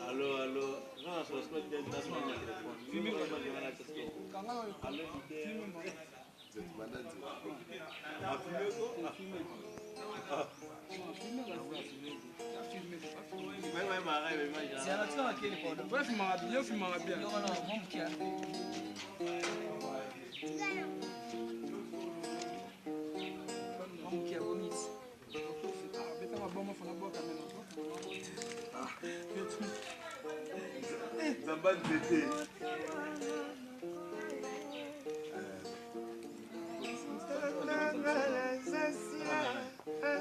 Allô, allô. Non, ça se passe bien dans mon téléphone. Zamban Tété.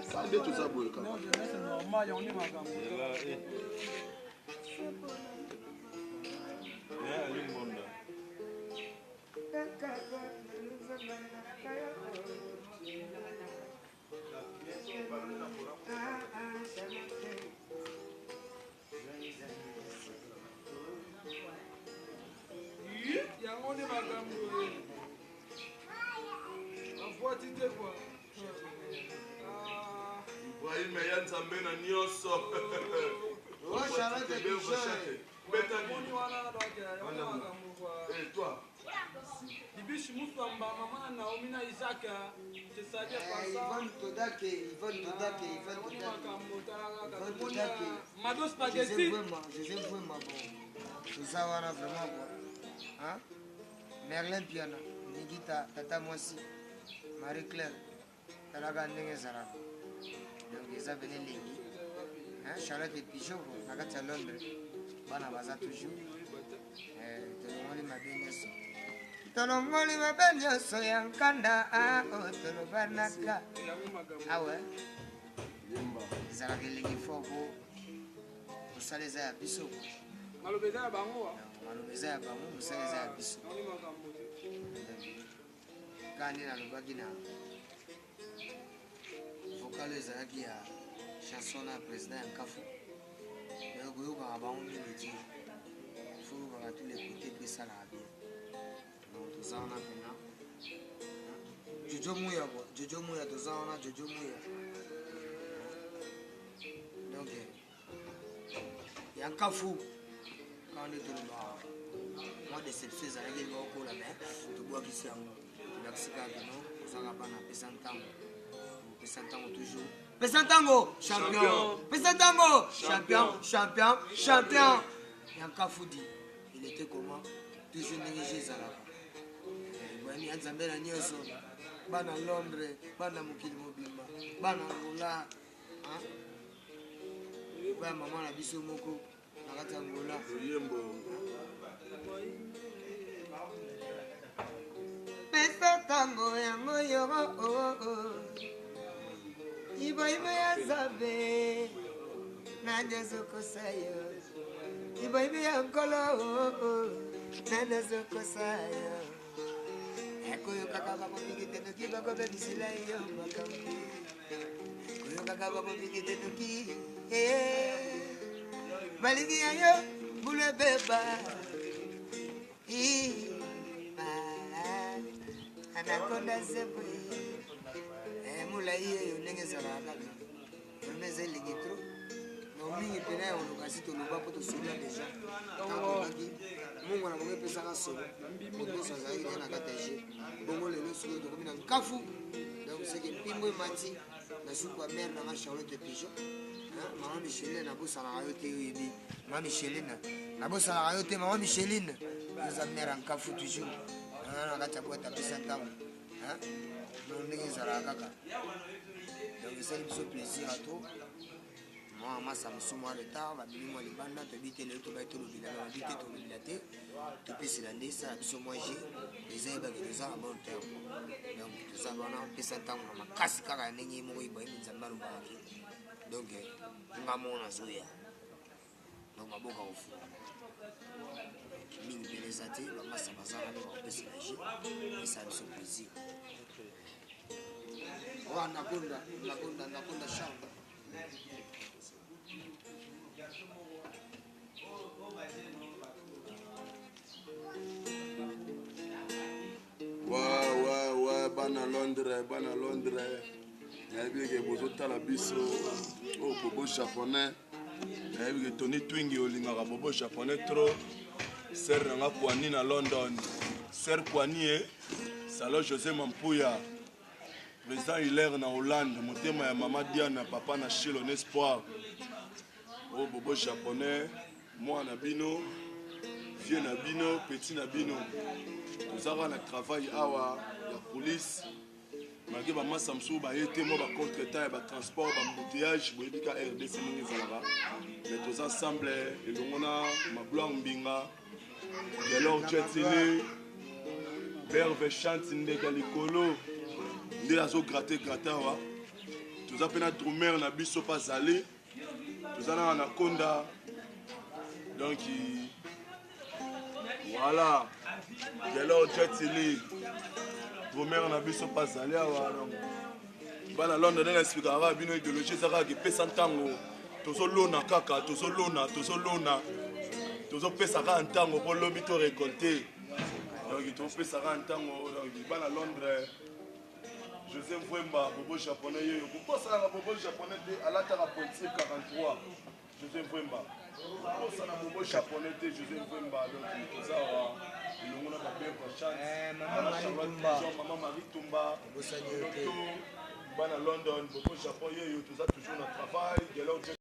Ça dit tout ça pour le camp. C'est normal, on est magam. Ibrahim Yann Zambena Nyoso. Et toi? Yvonne Todake. Mado Spaghetti. Je les aime vraiment bon. Tout ça, voilà, vraiment bon. Hein? Merlin Piana, Nigita, Tata Moissi, Marie-Claire, Talaga Nengezara. Donc, ils avaient les lignes. Charlotte et Pichot, Nagata Londres, Banabaza toujours. Tolongoli mabenyo soyankanda tolobanaka awe ezalaka elengi foko mosala eza ya biso maloba eza ya bango mosala eza ya biso kaka nde nalobaki na vokalo ezalaki ya chanson na président ya nkafu koyokaka bango mingi ti koyokaka tous les côtés mpe esalaka bien toza wana mpena jojo muya toza wana jojo muya donc ya nkafu kaka nde tolobaka mwa déception ezalaki elinga okola me tobwakisi yango tobakisi kaka keno ozaka bana apesa ntango toujours pesa ntango champion ya nkafu di il était comment toujours ndenge je ezalaka bwani ya nzambe na nyonso bana Londres bana mokili mobimba bana Angola baya mama na biso moko na kati ya Angola pesa ntango yango yoro iboibo ya nzambe nanyozokosa yo iboibo ya nkolo nanyozokosa yo koyokaka bakomiki tenoki bakobebisila yo makambo koyokaka bakomiki tenoki balingi ya yo bulu ebeba anakonda zebwe molai eyo ndenge ezalaka kaka vraimen eza elengi tro mingi pena ya olokasi toloba mpo tosola deja tokaki mungu na bango epesaka solo nyonso azalaki te na kati ya je bongo lelo soki tokomi na nkafu donc seke mpimbo emati na suku ya mare nanga Charlotte Pigeon mama Micheline nabosanaka yo te oyebi mama Micheline nabosanaka yo te mama Micheline oza mare ya nkafu toujours na kati ya boite apesa ntango ndenge ezalaka kaka donc esali biso plaisir ato masa mosusu mwa retard babimi mwa libanda toyebi te lelo tobai tolobila na babi te tolobila te topesela nde esala biso mwa je eza yebaki toza na bon terme donc toza wana opesa ntango na makasi kaka ya ndenge ye moko ibrahim nzambe alobakaki donc nga moko nazoya donc baboka kofula mingi pene eza te bamasa baza wana bakopesela je esala biso plaisir nakonda chambre bana Londres nayebi ke bozotala biso oyo bobo japonais nayebi ke Tony Twingi olingaka bobo japonais trop ser nanga Kwani na London ser Kwani salon José Mampuya président Hilaire na Hollande motema ya mama Diana papa na Chilo Espoir oyo bobo japonais moi na bino vieux na bino petit na bino tozaka na travail awa ya police malgré bamasa mosusu baye te mo bacontretemps ya batransport bambouteillage boyebi ka RDC ndenge ezalaka mais toza ensemble elongo na Magloire Mbinga Gelor Jetili Berve Chante ndeka likolo nde azogratte awa toza mpe na drumer na biso mpe azali toza nanga na konda donc voilà Gelor Jetili drumer na biso mpe azali awa bana Londres ndenge expliquera bino idéologie ezaka epesa ntango tozolona kaka tozopesaka ntango mpo lobi to récolté donc topesaka ntango bana Londres José Mvwemba bobo japonais yeyo kokosalaka bobo japonais te alataka pointier 43 José Mvwemba kosala bobo japonais te José Mvwemba donc toza awa elongo na babemba chance mama Marie Tumba bana London bobo Japon yeyo toza toujours na travail